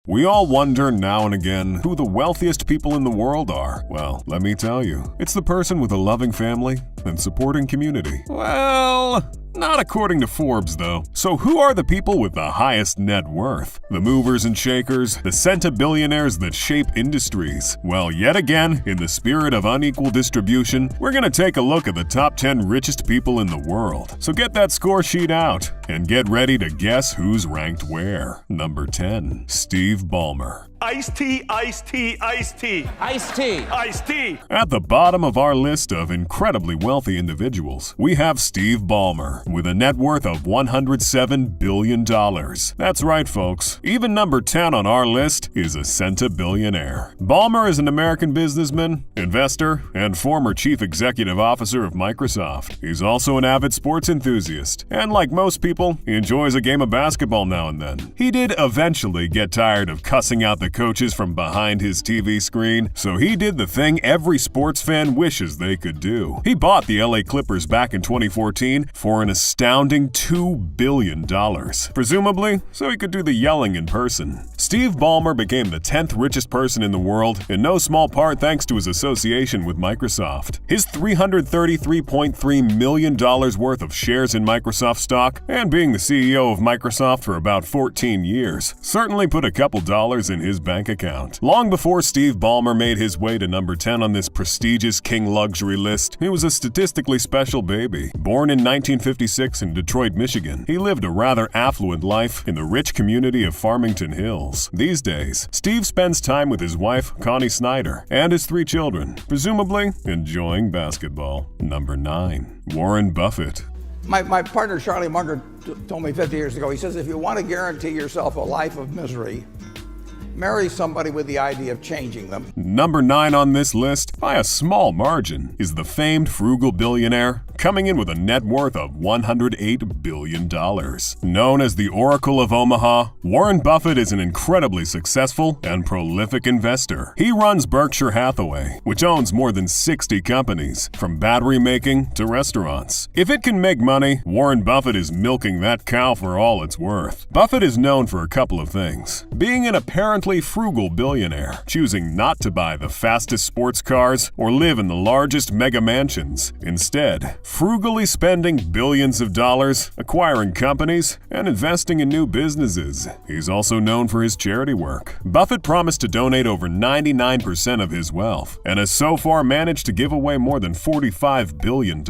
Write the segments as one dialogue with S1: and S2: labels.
S1: We all wonder now and again who the wealthiest people in the world are. Well, let me tell you, it's the person with a loving family and supporting community. Well, not according to Forbes, though. So who are the people with the highest net worth? The movers and shakers, the centibillionaires that shape industries. Well, yet again, in the spirit of unequal distribution, we're gonna take a look at the top 10 richest people in the world. So get that score sheet out and get ready to guess who's ranked where. Number 10, Steve Ballmer.
S2: Ice-T, Ice-T, Ice-T.
S3: Ice-T.
S2: Ice-T.
S1: At the bottom of our list of incredibly wealthy individuals, we have Steve Ballmer, with a net worth of $107 billion. That's right, folks. Even number 10 on our list is a centibillionaire. Ballmer is an American businessman, investor, and former chief executive officer of Microsoft. He's also an avid sports enthusiast, and like most people, he enjoys a game of basketball now and then. He did eventually get tired of cussing out the coaches from behind his TV screen, so he did the thing every sports fan wishes they could do. He bought the LA Clippers back in 2014 for an astounding $2 billion, presumably so he could do the yelling in person. Steve Ballmer became the 10th richest person in the world, in no small part thanks to his association with Microsoft. His $333.3 million worth of shares in Microsoft stock, and being the CEO of Microsoft for about 14 years, certainly put a couple dollars in his bank account. Long before Steve Ballmer made his way to number 10 on this prestigious king luxury list, he was a statistically special baby. Born in 1956 in Detroit, Michigan, he lived a rather affluent life in the rich community of Farmington Hills. These days, Steve spends time with his wife, Connie Snyder, and his 3 children, presumably enjoying basketball. Number 9, Warren Buffett.
S4: My partner, Charlie Munger, told me 50 years ago, he says, if you want to guarantee yourself a life of misery, marry somebody with the idea of changing them.
S1: Number 9 on this list, by a small margin, is the famed frugal billionaire, coming in with a net worth of $108 billion. Known as the Oracle of Omaha, Warren Buffett is an incredibly successful and prolific investor. He runs Berkshire Hathaway, which owns more than 60 companies, from battery making to restaurants. If it can make money, Warren Buffett is milking that cow for all it's worth. Buffett is known for a couple of things: being an apparently frugal billionaire, choosing not to buy the fastest sports cars or live in the largest mega mansions. Instead, frugally spending billions of dollars, acquiring companies, and investing in new businesses. He's also known for his charity work. Buffett promised to donate over 99% of his wealth, and has so far managed to give away more than $45 billion,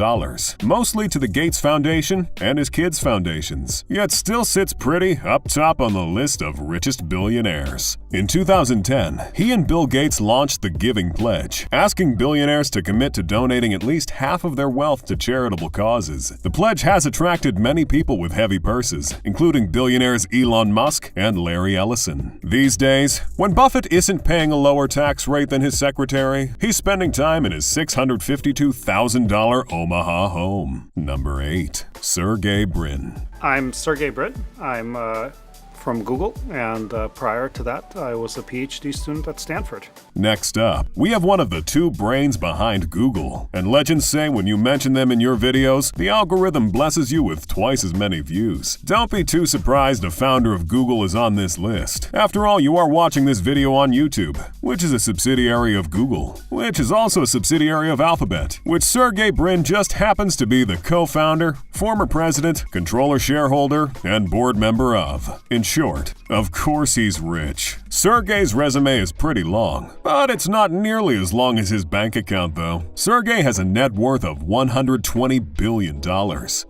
S1: mostly to the Gates Foundation and his kids' foundations, yet still sits pretty up top on the list of richest billionaires. In 2010, he and Bill Gates launched the Giving Pledge, asking billionaires to commit to donating at least half of their wealth to charitable causes. The pledge has attracted many people with heavy purses, including billionaires Elon Musk and Larry Ellison. These days, when Buffett isn't paying a lower tax rate than his secretary, he's spending time in his $652,000 Omaha home. Number 8, Sergey Brin.
S5: I'm Sergey Brin. I'm from Google, and prior to that, I was a PhD student at Stanford.
S1: Next up, we have one of the 2 brains behind Google, and legends say when you mention them in your videos, the algorithm blesses you with twice as many views. Don't be too surprised a founder of Google is on this list. After all, you are watching this video on YouTube, which is a subsidiary of Google, which is also a subsidiary of Alphabet, which Sergey Brin just happens to be the co-founder, former president, controller shareholder, and board member of. In short, of course he's rich. Sergey's resume is pretty long, but it's not nearly as long as his bank account though. Sergey has a net worth of $120 billion.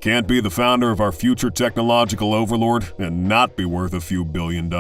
S1: Can't be the founder of our future technological overlord and not be worth a few $billion.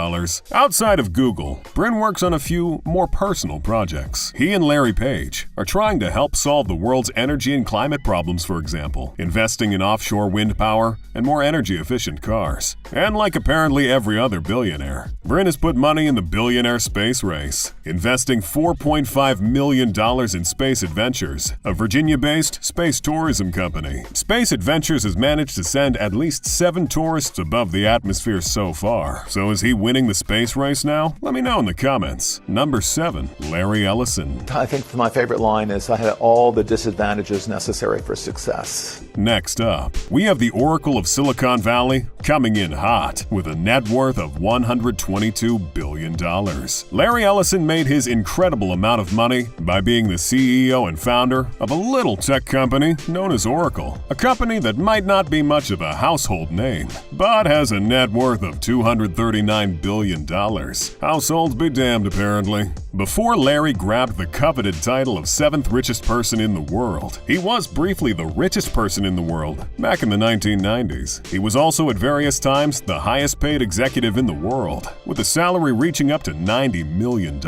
S1: Outside of Google, Brin works on a few more personal projects. He and Larry Page are trying to help solve the world's energy and climate problems, for example, investing in offshore wind power and more energy-efficient cars. And like apparently every other billionaire, Brin has put money in the billionaire space race, investing $4.5 million in Space Adventures, a Virginia-based space tourism company. Space Adventures has managed to send at least 7 tourists above the atmosphere so far. So is he winning the space race now? Let me know in the comments. Number 7, Larry Ellison.
S6: I think my favorite line is, I had all the disadvantages necessary for success.
S1: Next up, we have the Oracle of Silicon Valley coming in hot with a net worth worth of $122 billion. Larry Ellison made his incredible amount of money by being the CEO and founder of a little tech company known as Oracle, a company that might not be much of a household name, but has a net worth of $239 billion. Households be damned, apparently. Before Larry grabbed the coveted title of 7th richest person in the world, he was briefly the richest person in the world back in the 1990s. He was also at various times the highest paid executive in the world, with a salary reaching up to $90 million.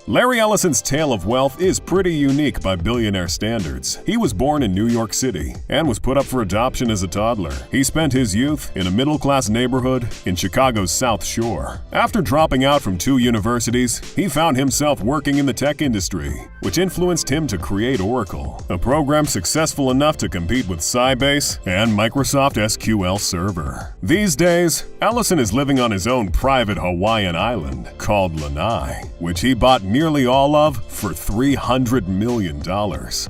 S1: Larry Ellison's tale of wealth is pretty unique by billionaire standards. He was born in New York City and was put up for adoption as a toddler. He spent his youth in a middle-class neighborhood in Chicago's South Shore. After dropping out from 2 universities, he found himself working in the tech industry, which influenced him to create Oracle, a program successful enough to compete with Sybase and Microsoft SQL Server. These days, Ellison is living on his own private Hawaiian island called Lanai, which he bought nearly all of for $300 million.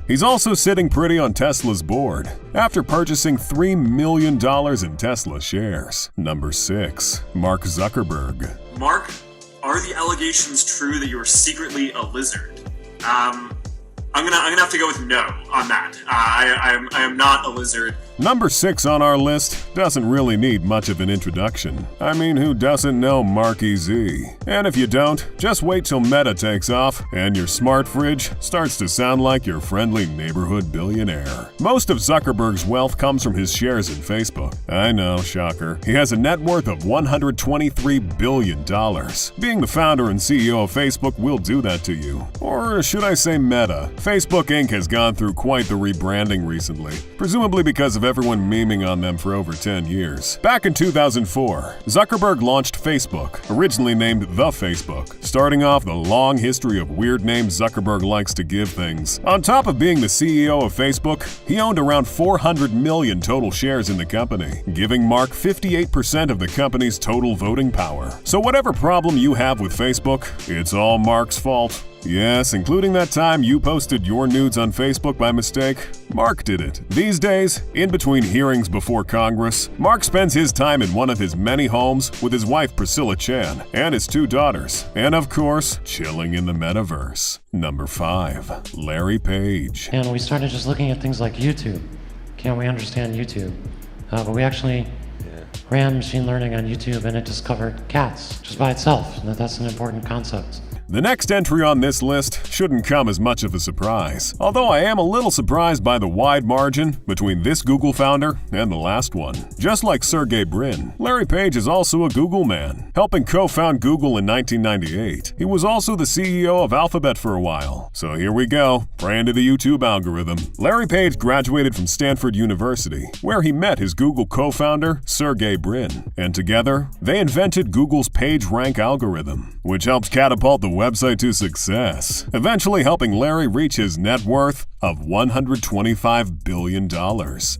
S1: He's also sitting pretty on Tesla's board after purchasing $3 million in Tesla shares. Number 6. Mark Zuckerberg.
S3: Mark, are the allegations true that you are secretly a lizard? I'm gonna have to go with no on that. I am not a lizard.
S1: Number 6 on our list doesn't really need much of an introduction. I mean, who doesn't know Marky Z? And if you don't, just wait till Meta takes off and your smart fridge starts to sound like your friendly neighborhood billionaire. Most of Zuckerberg's wealth comes from his shares in Facebook. I know, shocker. He has a net worth of $123 billion. Being the founder and CEO of Facebook will do that to you. Or should I say Meta? Facebook Inc. has gone through quite the rebranding recently, presumably because of everyone memeing on them for over 10 years. Back in 2004, Zuckerberg launched Facebook, originally named The Facebook, starting off the long history of weird names Zuckerberg likes to give things. On top of being the CEO of Facebook, he owned around 400 million total shares in the company, giving Mark 58% of the company's total voting power. So whatever problem you have with Facebook, it's all Mark's fault. Yes, including that time you posted your nudes on Facebook by mistake. Mark did it. These days, in between hearings before Congress, Mark spends his time in one of his many homes with his wife Priscilla Chan and his 2 daughters, and of course, chilling in the metaverse. Number 5. Larry Page.
S7: And we started just looking at things like YouTube. Can we understand YouTube? But we actually ran machine learning on YouTube and it discovered cats just by itself. That's an important concept.
S1: The next entry on this list shouldn't come as much of a surprise, although I am a little surprised by the wide margin between this Google founder and the last one. Just like Sergey Brin, Larry Page is also a Google man, helping co-found Google in 1998. He was also the CEO of Alphabet for a while. So here we go, pray into the YouTube algorithm. Larry Page graduated from Stanford University, where he met his Google co-founder, Sergey Brin, and together, they invented Google's PageRank algorithm, which helps catapult the website to success, eventually helping Larry reach his net worth of $125 billion.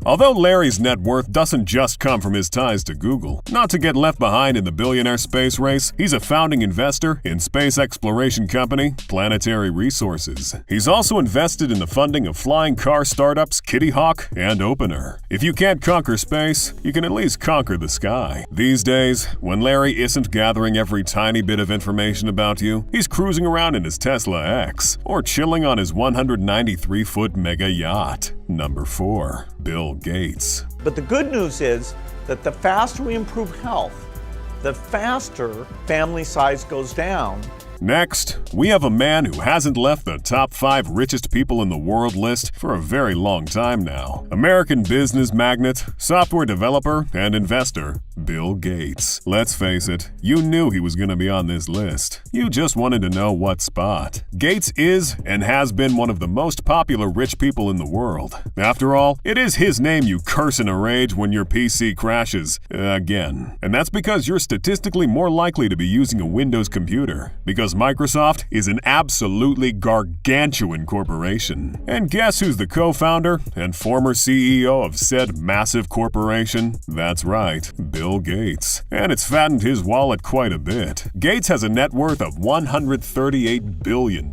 S1: Although Larry's net worth doesn't just come from his ties to Google, not to get left behind in the billionaire space race, he's a founding investor in space exploration company Planetary Resources. He's also invested in the funding of flying car startups Kitty Hawk and Opener. If you can't conquer space, you can at least conquer the sky. These days, when Larry isn't gathering every tiny bit of information about you, he's cruising around in his Tesla X or chilling on his 193-foot mega yacht. Number 4. Bill Gates.
S8: But the good news is that the faster we improve health, the faster family size goes down.
S1: Next, we have a man who hasn't left the top 5 richest people in the world list for a very long time now. American business magnate, software developer, and investor, Bill Gates. Let's face it, you knew he was going to be on this list. You just wanted to know what spot. Gates is and has been one of the most popular rich people in the world. After all, it is his name you curse in a rage when your PC crashes. Again. And that's because you're statistically more likely to be using a Windows computer, because Microsoft is an absolutely gargantuan corporation. And guess who's the co-founder and former CEO of said massive corporation? That's right, Bill Bill Gates, and it's fattened his wallet quite a bit. Gates has a net worth of $138 billion,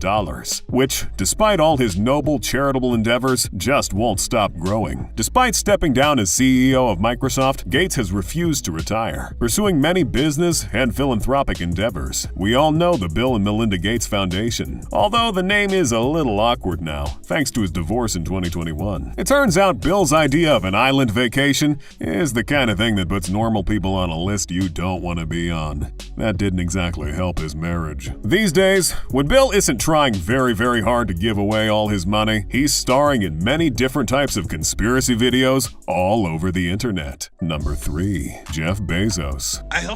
S1: which, despite all his noble charitable endeavors, just won't stop growing. Despite stepping down as CEO of Microsoft, Gates has refused to retire, pursuing many business and philanthropic endeavors. We all know the Bill and Melinda Gates Foundation, although the name is a little awkward now, thanks to his divorce in 2021. It turns out Bill's idea of an island vacation is the kind of thing that puts normal people on a list you don't want to be on. That didn't exactly help his marriage. These days, when Bill isn't trying very hard to give away all his money, he's starring in many different types of conspiracy videos all over the internet. Number 3. Jeff Bezos.
S9: I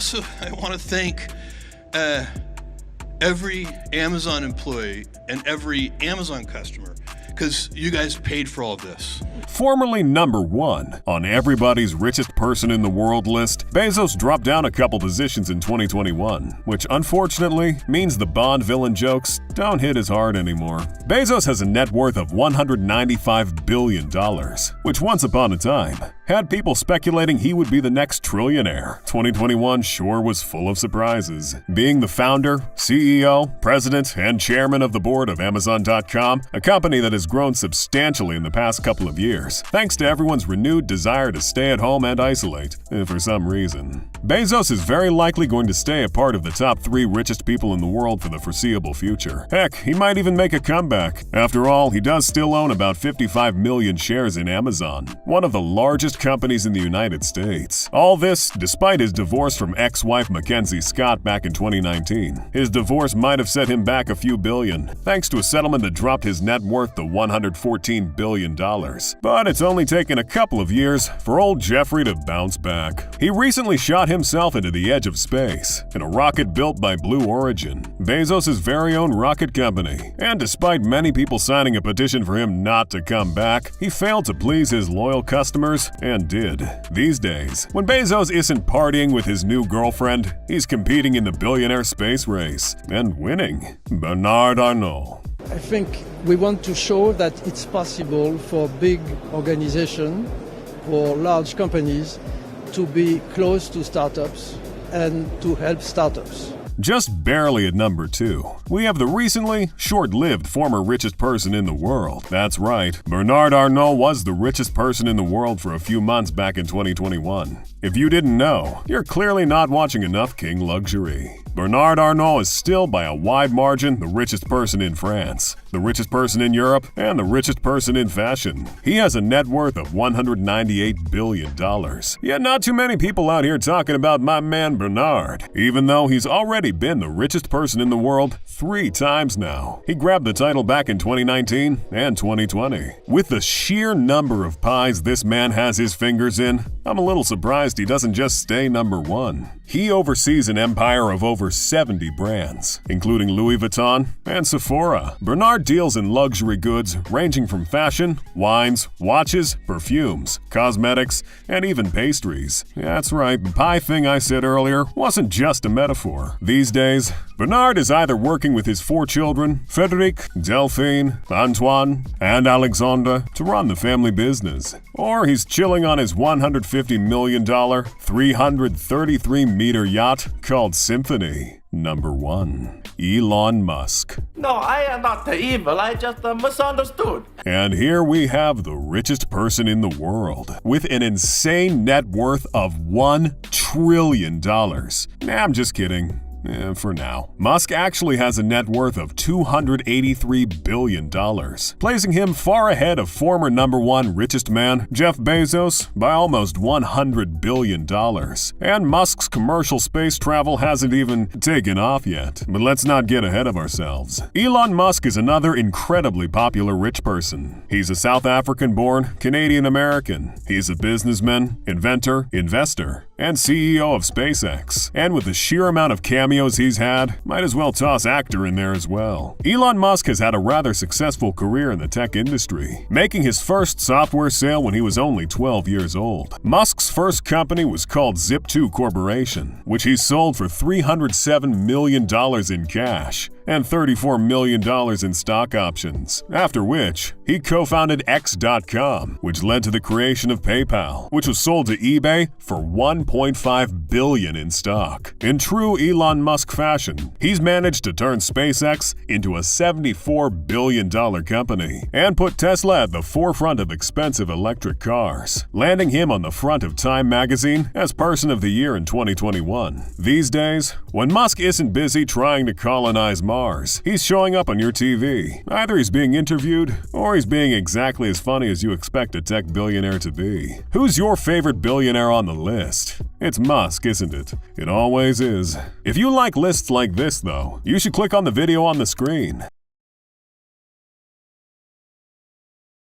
S9: want to thank every Amazon employee and every Amazon customer, because you guys paid for all of this.
S1: Formerly number 1 on everybody's richest person in the world list, Bezos dropped down a couple positions in 2021, which unfortunately means the Bond villain jokes don't hit as hard anymore. Bezos has a net worth of $195 billion, which once upon a time had people speculating he would be the next trillionaire. 2021 sure was full of surprises. Being the founder, CEO, president, and chairman of the board of Amazon.com, a company that has grown substantially in the past couple of years, thanks to everyone's renewed desire to stay at home and isolate, for some reason. Bezos is very likely going to stay a part of the top 3 richest people in the world for the foreseeable future. Heck, he might even make a comeback. After all, he does still own about 55 million shares in Amazon, one of the largest companies in the United States. All this despite his divorce from ex-wife Mackenzie Scott back in 2019. His divorce might have set him back a few billion, thanks to a settlement that dropped his net worth to $114 billion. But it's only taken a couple of years for old Jeffrey to bounce back. He recently shot himself into the edge of space in a rocket built by Blue Origin, Bezos' very own rocket company. And despite many people signing a petition for him not to come back, he failed to please his loyal customers and did. These days, when Bezos isn't partying with his new girlfriend, he's competing in the billionaire space race and winning. Bernard Arnault.
S10: I think we want to show that it's possible for big organizations, for large companies, to be close to startups and to help startups.
S1: Just barely at number 2, we have the recently short-lived former richest person in the world. That's right, Bernard Arnault was the richest person in the world for a few months back in 2021. If you didn't know, you're clearly not watching enough King Luxury. Bernard Arnault is still by a wide margin the richest person in France, the richest person in Europe, and the richest person in fashion. He has a net worth of $198 billion. Yet not too many people out here talking about my man Bernard, even though he's already been the richest person in the world 3 times now. He grabbed the title back in 2019 and 2020. With the sheer number of pies this man has his fingers in, I'm a little surprised he doesn't just stay number 1. He oversees an empire of over 70 brands, including Louis Vuitton and Sephora. Bernard deals in luxury goods ranging from fashion, wines, watches, perfumes, cosmetics, and even pastries. That's right, the pie thing I said earlier wasn't just a metaphor. These days, Bernard is either working with his 4 children, Frederic, Delphine, Antoine, and Alexandre, to run the family business, or he's chilling on his $150 million, 333-meter yacht called Symphony. Number 1. Elon Musk.
S11: No, I am not evil, I just misunderstood.
S1: And here we have the richest person in the world, with an insane net worth of $1 trillion. Nah, I'm just kidding. For now. Musk actually has a net worth of $283 billion, placing him far ahead of former number 1 richest man, Jeff Bezos, by almost $100 billion. And Musk's commercial space travel hasn't even taken off yet. But let's not get ahead of ourselves. Elon Musk is another incredibly popular rich person. He's a South African-born Canadian-American. He's a businessman, inventor, investor, and CEO of SpaceX. And with the sheer amount of cameos he's had, might as well toss actor in there as well. Elon Musk has had a rather successful career in the tech industry, making his first software sale when he was only 12 years old. Musk's first company was called Zip2 Corporation, which he sold for $307 million in cash and $34 million in stock options, after which he co-founded X.com, which led to the creation of PayPal, which was sold to eBay for $1.5 billion in stock. In true Elon Musk fashion, he's managed to turn SpaceX into a $74 billion company and put Tesla at the forefront of expensive electric cars, landing him on the front of Time magazine as Person of the Year in 2021. These days, when Musk isn't busy trying to colonize Mars, he's showing up on your TV. Either he's being interviewed, or he's being exactly as funny as you expect a tech billionaire to be. Who's your favorite billionaire on the list? It's Musk, isn't it? It always is. If you like lists like this, though, you should click on the video on the screen.